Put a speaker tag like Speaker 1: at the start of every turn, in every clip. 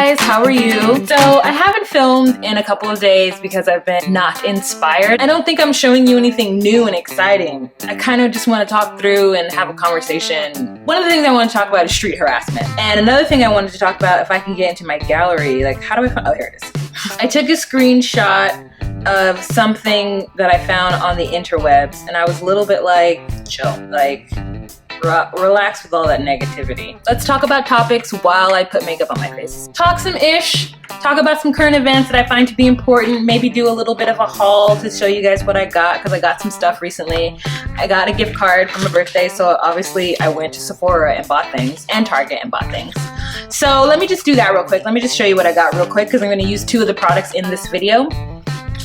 Speaker 1: guys, how are you? So I haven't filmed in a couple of days because I've been not inspired. I don't think I'm showing you anything new and exciting. I kind of just want to talk through and have a conversation. One of the things I want to talk about is street harassment. And another thing I wanted to talk about, if I can get into my gallery, like how do I find, oh, here it is. I took a screenshot of something that I found on the interwebs and I was a little bit like, chill, like relax with all that negativity. Let's talk about topics while I put makeup on my face. Talk some ish, talk about some current events that I find to be important, maybe do a little bit of a haul to show you guys what I got, because I got some stuff recently. I got a gift card for my birthday, so obviously I went to Sephora and bought things, and Target and bought things. So let me just do that real quick. Let me just show you what I got real quick, because I'm going to use two of the products in this video.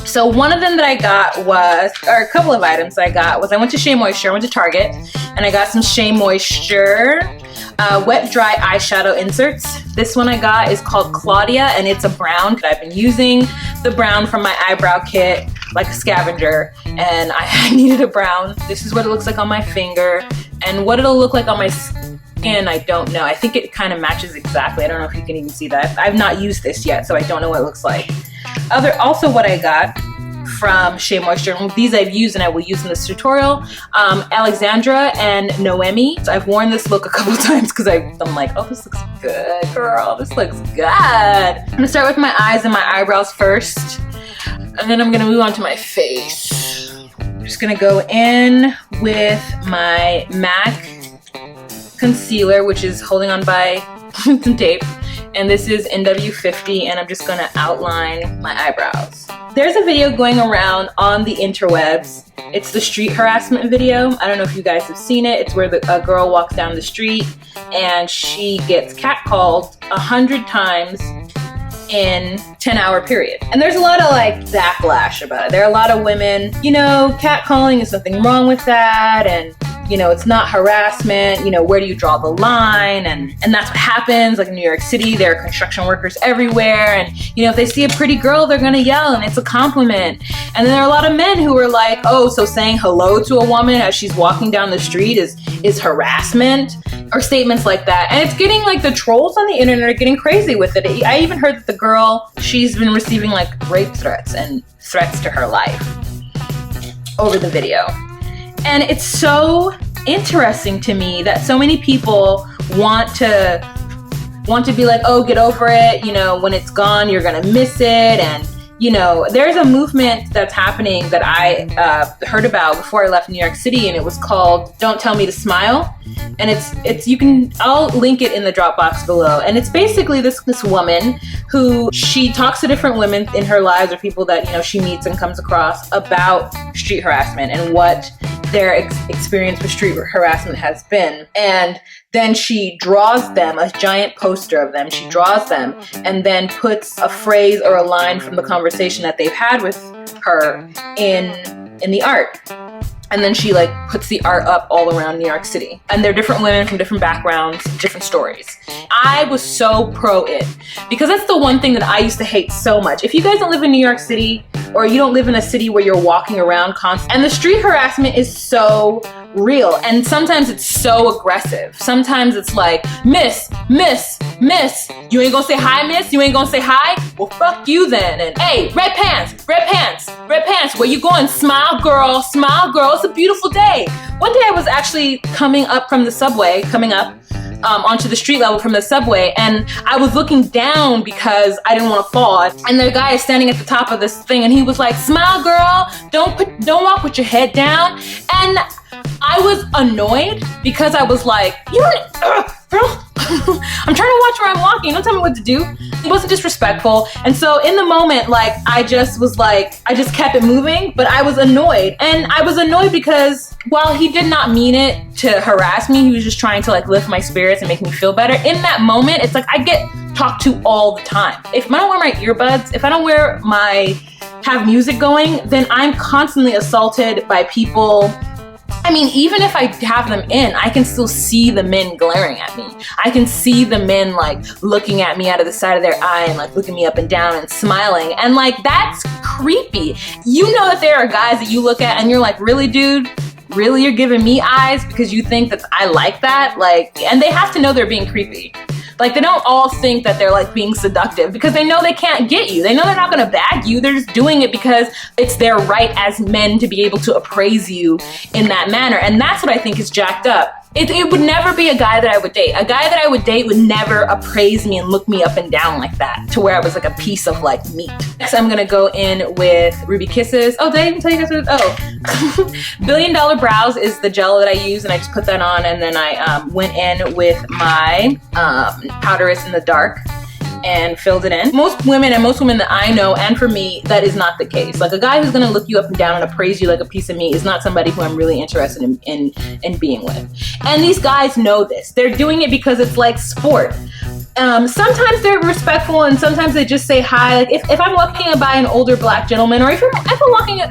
Speaker 1: So one of them that I got was, or a couple of items I got was, I went to Shea Moisture, I went to Target, and I got some Shea Moisture wet dry eyeshadow inserts. This one I got is called Claudia, and it's a brown. I've been using the brown from my eyebrow kit like a scavenger, and I needed a brown. This is what it looks like on my finger, and what it'll look like on my skin, I don't know. I think it kind of matches exactly. I don't know if you can even see that. I've not used this yet, so I don't know what it looks like. Also what I got from Shea Moisture, these I've used and I will use in this tutorial, Alexandra and Noemi. So I've worn this look a couple times because I'm like, oh, this looks good, girl. This looks good. I'm gonna start with my eyes and my eyebrows first, and then I'm gonna move on to my face. I'm just gonna go in with my MAC concealer, which is holding on by some tape. And this is NW50, and I'm just gonna outline my eyebrows. There's a video going around on the interwebs. It's the street harassment video. I don't know if you guys have seen it. It's where a girl walks down the street and she gets catcalled 100 times in 10-hour period. And there's a lot of like backlash about it. There are a lot of women, you know, catcalling, is nothing wrong with that, and you know, it's not harassment, you know, where do you draw the line? And that's what happens. Like in New York City, there are construction workers everywhere, and you know, if they see a pretty girl, they're gonna yell and it's a compliment. And then there are a lot of men who are like, oh, so saying hello to a woman as she's walking down the street is harassment, or statements like that. And it's getting like, the trolls on the internet are getting crazy with it. I even heard that the girl, she's been receiving like rape threats and threats to her life over the video. And it's so interesting to me that so many people want to be like, oh, get over it. You know, when it's gone, you're gonna miss it. And you know, there's a movement that's happening that I heard about before I left New York City, and it was called Don't Tell Me to Smile. And I'll link it in the Dropbox below. And it's basically this woman who, she talks to different women in her lives, or people that, you know, she meets and comes across, about street harassment and what their experience with street harassment has been. And then she draws them, a giant poster of them, she draws them, and then puts a phrase or a line from the conversation that they've had with her in the art. And then she like puts the art up all around New York City. And they're different women from different backgrounds, different stories. I was so pro it, because that's the one thing that I used to hate so much. If you guys don't live in New York City, or you don't live in a city where you're walking around constantly, and the street harassment is so real, and sometimes it's so aggressive. Sometimes it's like, miss, you ain't gonna say hi, miss? You ain't gonna say hi? Well, fuck you then. And hey, red pants, where you going? Smile, girl, it's a beautiful day. One day I was actually coming up from the subway, onto the street level from the subway, and I was looking down because I didn't want to fall. And the guy is standing at the top of this thing, and he was like, smile, girl, don't walk with your head down. And I was annoyed because I was like, bro, I'm trying to watch where I'm walking. Don't tell me what to do. It wasn't disrespectful. And so in the moment, like, I just kept it moving, but I was annoyed. And I was annoyed because while he did not mean it to harass me, he was just trying to like lift my spirits and make me feel better. In that moment, it's like I get talked to all the time. If I don't wear my earbuds, if I don't have music going, then I'm constantly assaulted by people. I mean, even if I have them in, I can still see the men glaring at me. I can see the men like looking at me out of the side of their eye and like looking me up and down and smiling. And like, that's creepy. You know that there are guys that you look at and you're like, really, dude? Really, you're giving me eyes because you think that I like that? Like, and they have to know they're being creepy. Like, they don't all think that they're like being seductive because they know they can't get you. They know they're not gonna bag you. They're just doing it because it's their right as men to be able to appraise you in that manner. And that's what I think is jacked up. It would never be a guy that I would date. A guy that I would date would never appraise me and look me up and down like that, to where I was like a piece of like meat. Next, I'm gonna go in with Ruby Kisses. Oh, did I even tell you guys what? Oh, $1 Billion Brows is the gel that I use, and I just put that on, and then I went in with my Powderist in the dark and filled it in. Most women that I know, and for me, that is not the case. Like, a guy who's gonna look you up and down and appraise you like a piece of meat is not somebody who I'm really interested in being with. And these guys know this. They're doing it because it's like sport. Sometimes they're respectful and sometimes they just say hi. Like, if I'm walking by an older black gentleman, or if I'm walking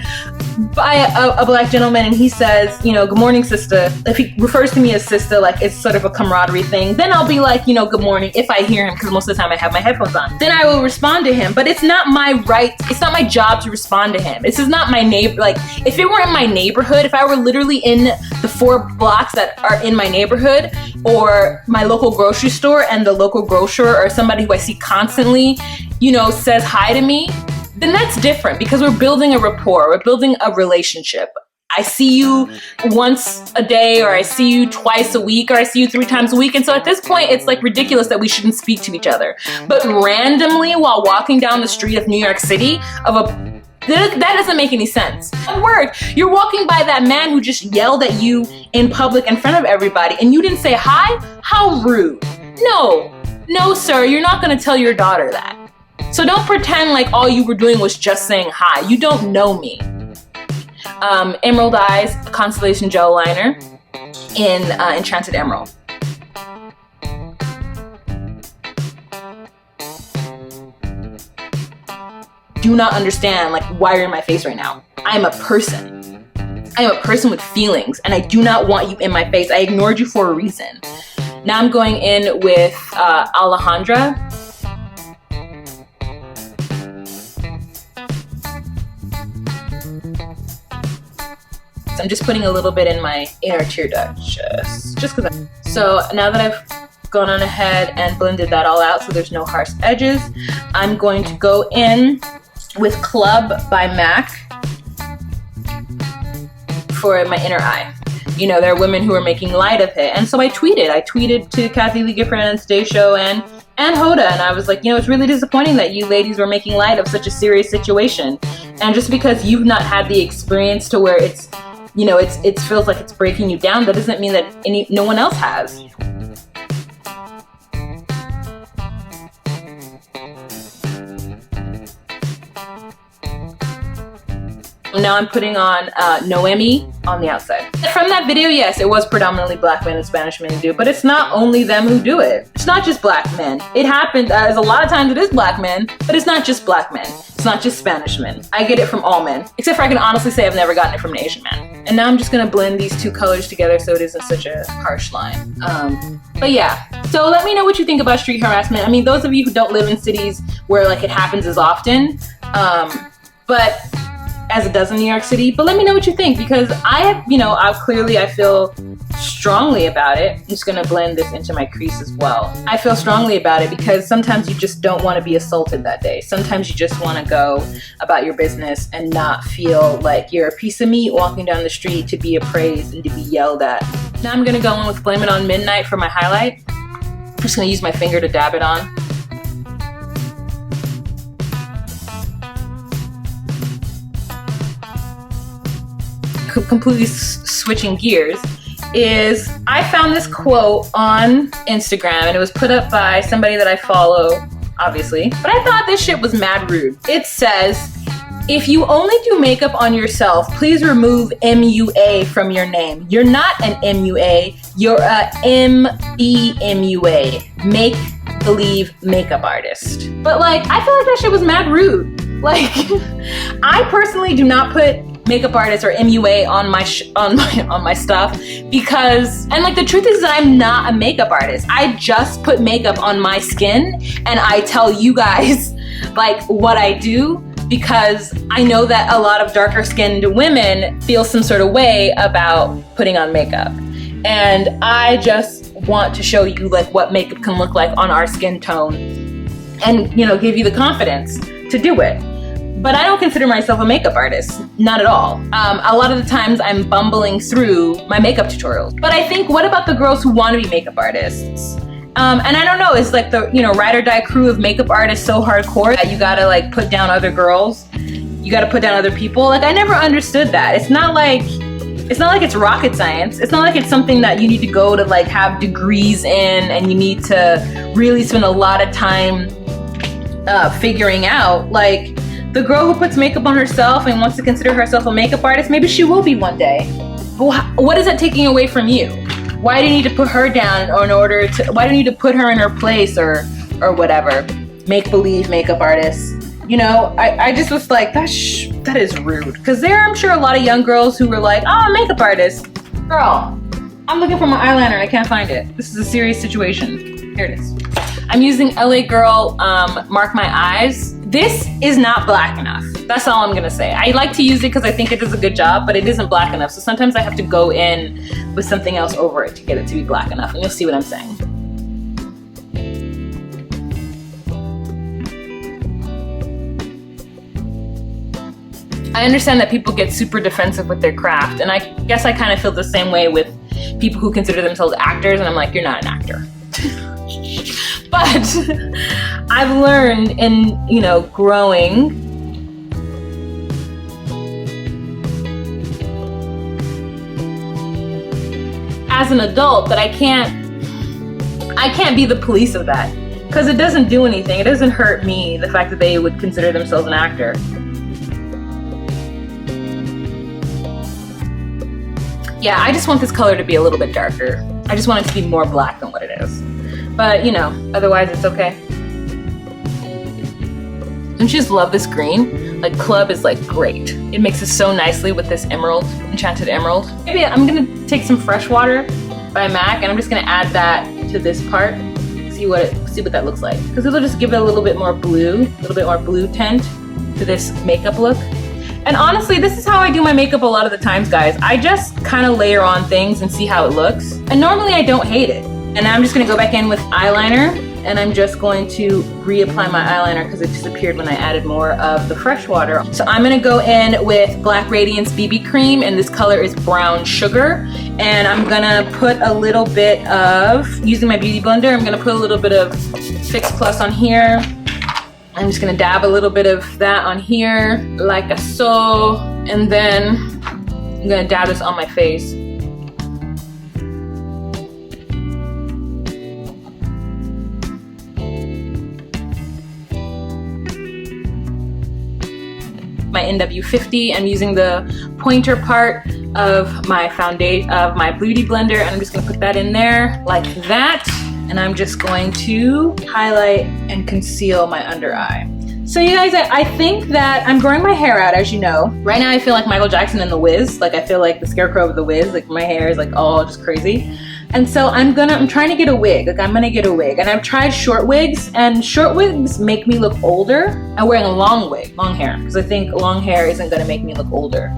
Speaker 1: by a black gentleman and he says, you know, good morning, sister. If he refers to me as sister, like it's sort of a camaraderie thing, then I'll be like, you know, good morning, if I hear him, because most of the time I have my headphones on. Then I will respond to him, but it's not my right, it's not my job to respond to him. This is not my neighbor. Like, if it were in my neighborhood, if I were literally in the 4 blocks that are in my neighborhood, or my local grocery store, and the local grocer or somebody who I see constantly, you know, says hi to me, then that's different, because we're building a rapport, we're building a relationship. I see you once a day, or I see you twice a week, or I see you 3 times a week. And so at this point, it's like ridiculous that we shouldn't speak to each other. But randomly, while walking down the street of New York City, that doesn't make any sense. Word, you're walking by that man who just yelled at you in public in front of everybody, and you didn't say hi? How rude. No, sir, you're not gonna tell your daughter that. So don't pretend like all you were doing was just saying hi. You don't know me. Emerald Eyes Constellation Gel Liner in Enchanted Emerald. Do not understand like why you're in my face right now. I'm a person. I am a person with feelings, and I do not want you in my face. I ignored you for a reason. Now I'm going in with Alexandra. So I'm just putting a little bit in my inner tear duct, just because. So now that I've gone on ahead and blended that all out so there's no harsh edges, I'm going to go in with Club by MAC for my inner eye. You know, there are women who are making light of it. And so I tweeted to Kathy Lee Gifford and Stay Show and Hoda, and I was like, you know, it's really disappointing that you ladies were making light of such a serious situation. And just because you've not had the experience to where it's, you know, it feels like it's breaking you down, that doesn't mean that no one else has. Now I'm putting on Noemi on the outside. From that video, yes, it was predominantly black men and Spanish men who do, but it's not only them who do it. It's not just black men. It happens, as a lot of times it is black men, but it's not just black men. It's not just Spanish men. I get it from all men, except for I can honestly say I've never gotten it from an Asian man. And now I'm just gonna blend these 2 colors together so it isn't such a harsh line. But yeah, so let me know what you think about street harassment. I mean, those of you who don't live in cities where like it happens as often, but as it does in New York City, but let me know what you think, because I feel strongly about it. I'm just gonna blend this into my crease as well. I feel strongly about it because sometimes you just don't want to be assaulted that day. Sometimes you just want to go about your business and not feel like you're a piece of meat walking down the street to be appraised and to be yelled at. Now I'm gonna go in with Blame It On Midnight for my highlight. I'm just gonna use my finger to dab it on. Completely switching gears, is I found this quote on Instagram, and it was put up by somebody that I follow, obviously, but I thought this shit was mad rude. It says, if you only do makeup on yourself, please remove MUA from your name. You're not an MUA, you're a MEMUA, make believe makeup artist. But like, I feel like that shit was mad rude. Like, I personally do not put makeup artist or MUA on my stuff, because, and like the truth is that I'm not a makeup artist. I just put makeup on my skin and I tell you guys like what I do, because I know that a lot of darker skinned women feel some sort of way about putting on makeup. And I just want to show you like what makeup can look like on our skin tone and, you know, give you the confidence to do it. But I don't consider myself a makeup artist, not at all. A lot of the times I'm bumbling through my makeup tutorials. But I think, what about the girls who want to be makeup artists? And I don't know, it's like the, you know, ride or die crew of makeup artists so hardcore that you gotta like put down other girls. You gotta put down other people. Like, I never understood that. It's not like it's rocket science. It's not like it's something that you need to go to like have degrees in and you need to really spend a lot of time figuring out. Like, the girl who puts makeup on herself and wants to consider herself a makeup artist, maybe she will be one day. But what is that taking away from you? Why do you need to put her down or why do you need to put her in her place or whatever? Make-believe makeup artists. You know, I just was like, that is rude. Because there are, I'm sure, a lot of young girls who were like, oh, I'm a makeup artist. Girl, I'm looking for my eyeliner and I can't find it. This is a serious situation. Here it is. I'm using LA Girl Mark My Eyes. This is not black enough. That's all I'm gonna say. I like to use it because I think it does a good job, but it isn't black enough. So sometimes I have to go in with something else over it to get it to be black enough, and you'll see what I'm saying. I understand that people get super defensive with their craft, and I guess I kind of feel the same way with people who consider themselves actors, and I'm like, you're not an actor. But I've learned in, you know, growing as an adult that I can't be the police of that, because it doesn't do anything. It doesn't hurt me, the fact that they would consider themselves an actor. Yeah, I just want this color to be a little bit darker. I just want it to be more black than what it is. But, you know, otherwise it's okay. Don't you just love this green? Like, Club is like great. It mixes so nicely with this emerald, Enchanted Emerald. Maybe I'm gonna take some Freshwater by MAC and I'm just gonna add that to this part. See what that looks like. Because it'll just give it a little bit more blue tint to this makeup look. And honestly, this is how I do my makeup a lot of the times, guys. I just kind of layer on things and see how it looks. And normally I don't hate it. And now I'm just gonna go back in with eyeliner and I'm just going to reapply my eyeliner because it disappeared when I added more of the Freshwater. So I'm gonna go in with Black Radiance BB Cream, and this color is Brown Sugar. And I'm gonna put a little bit of, using my beauty blender, I'm gonna put a little bit of Fix Plus on here. I'm just gonna dab a little bit of that on here, like a so. And then I'm gonna dab this on my face. My NW50. I'm using the pointer part of my foundation, of my beauty blender, and I'm just gonna put that in there like that. And I'm just going to highlight and conceal my under eye. So you guys, I think that I'm growing my hair out, as you know. Right now I feel like Michael Jackson in The Wiz. Like, I feel like the Scarecrow of The Wiz. Like, my hair is like all just crazy. And so I'm trying to get a wig. Like, I'm gonna get a wig. And I've tried short wigs, and short wigs make me look older. I'm wearing a long wig, long hair, because I think long hair isn't gonna make me look older.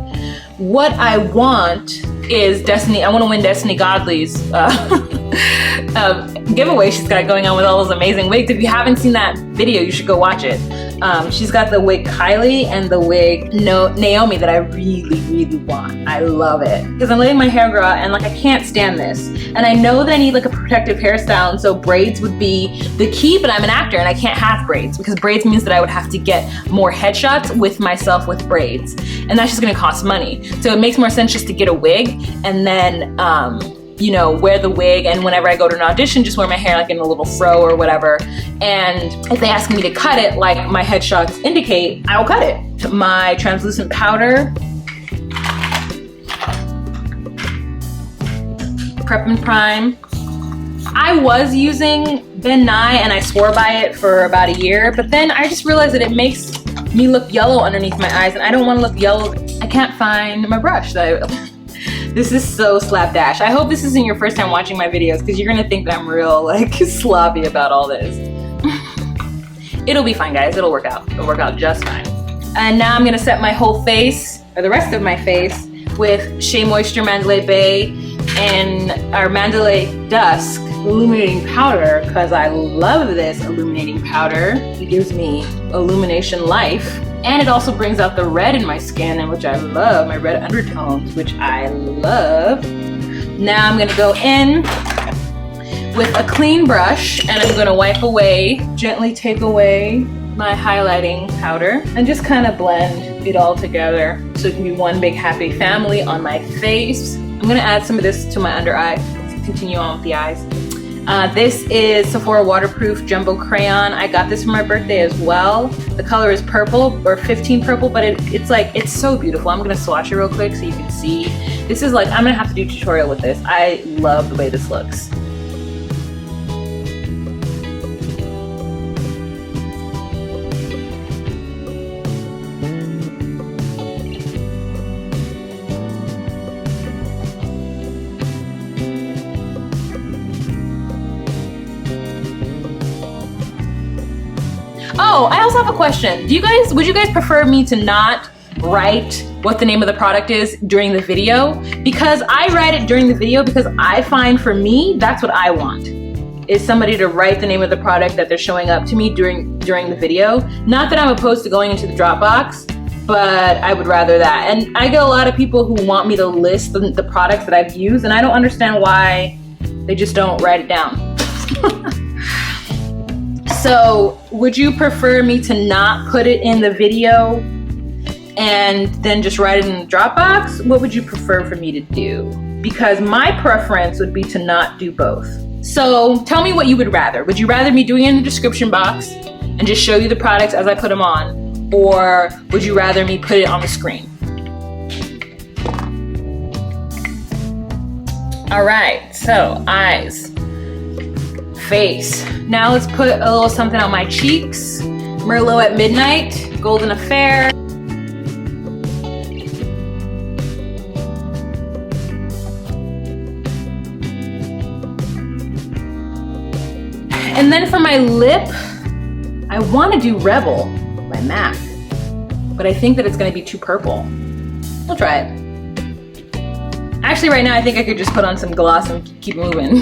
Speaker 1: What I want is Destiny. I want to win Destiny Godly's giveaway she's got going on with all those amazing wigs. If you haven't seen that video, you should go watch it. She's got the wig Kylie and the wig Naomi that I really, really want. I love it. Because I'm letting my hair grow out and like I can't stand this. And I know that I need like a protective hairstyle, and so braids would be the key, but I'm an actor and I can't have braids because braids means that I would have to get more headshots with myself with braids. And that's just gonna cost money. So it makes more sense just to get a wig and then you know, wear the wig, and whenever I go to an audition, just wear my hair like in a little fro or whatever. And if they ask me to cut it like my headshots indicate, I will cut it. My translucent powder. Prep and Prime. I was using Ben Nye and I swore by it for about a year, but then I just realized that it makes me look yellow underneath my eyes, and I don't want to look yellow. I can't find my brush that This is so slapdash. I hope this isn't your first time watching my videos, because you're gonna think that I'm real like sloppy about all this. It'll be fine, guys. It'll work out. It'll work out just fine. And now I'm gonna set my whole face, or the rest of my face, with Shea Moisture Mandalay Bay in our Mandalay Dusk illuminating powder because I love this illuminating powder. It gives me illumination life. And it also brings out the red in my skin, which I love, my red undertones, which I love. Now I'm gonna go in with a clean brush and I'm gonna wipe away, gently take away my highlighting powder and just kind of blend it all together so it can be one big happy family on my face. I'm gonna add some of this to my under eye. Let's continue on with the eyes. This is Sephora Waterproof Jumbo Crayon. I got this for my birthday as well. The color is purple, or 15 purple, but it's so beautiful. I'm gonna swatch it real quick so you can see. This is like, I'm gonna have to do a tutorial with this. I love the way this looks. Oh, I also have a question. Would you guys prefer me to not write what the name of the product is during the video? Because I write it during the video because I find for me, that's what I want. Is somebody to write the name of the product that they're showing up to me during the video. Not that I'm opposed to going into the Dropbox, but I would rather that. And I get a lot of people who want me to list the products that I've used, and I don't understand why they just don't write it down. So would you prefer me to not put it in the video and then just write it in the Dropbox? What would you prefer for me to do? Because my preference would be to not do both. So tell me what you would rather. Would you rather me doing it in the description box and just show you the products as I put them on? Or would you rather me put it on the screen? All right, so eyes, face. Now let's put a little something on my cheeks. Merlot at Midnight, Golden Affair. And then for my lip, I want to do Rebel by MAC, but I think that it's going to be too purple. We'll try it. Actually, right now I think I could just put on some gloss and keep moving.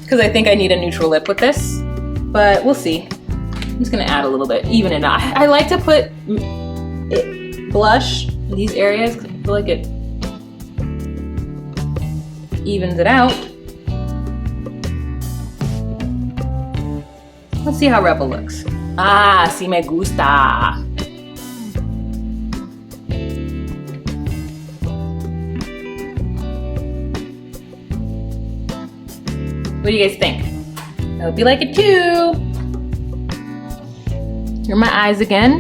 Speaker 1: Because I think I need a neutral lip with this, but we'll see. I'm just gonna add a little bit, even it out. I like to put blush in these areas because I feel like it evens it out. Let's see how Rebel looks. Ah, si me gusta. What do you guys think? I hope you like it too. Here are my eyes again.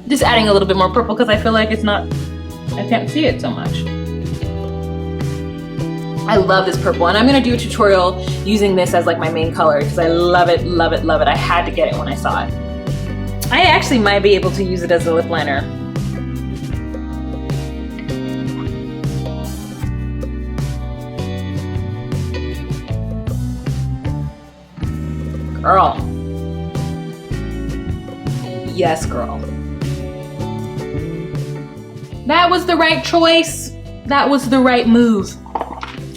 Speaker 1: Just adding a little bit more purple because I feel like it's not, I can't see it so much. I love this purple and I'm gonna do a tutorial using this as like my main color because I love it, love it, love it. I had to get it when I saw it. I actually might be able to use it as a lip liner. Girl. Yes, girl. That was the right choice. That was the right move.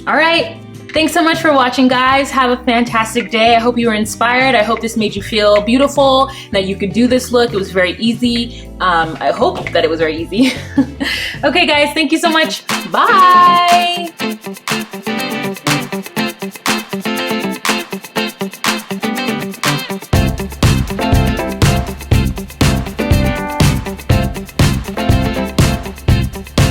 Speaker 1: All right. Thanks so much for watching, guys. Have a fantastic day. I hope you were inspired. I hope this made you feel beautiful, that you could do this look. It was very easy. I hope that it was very easy. Okay, guys. Thank you so much. Bye.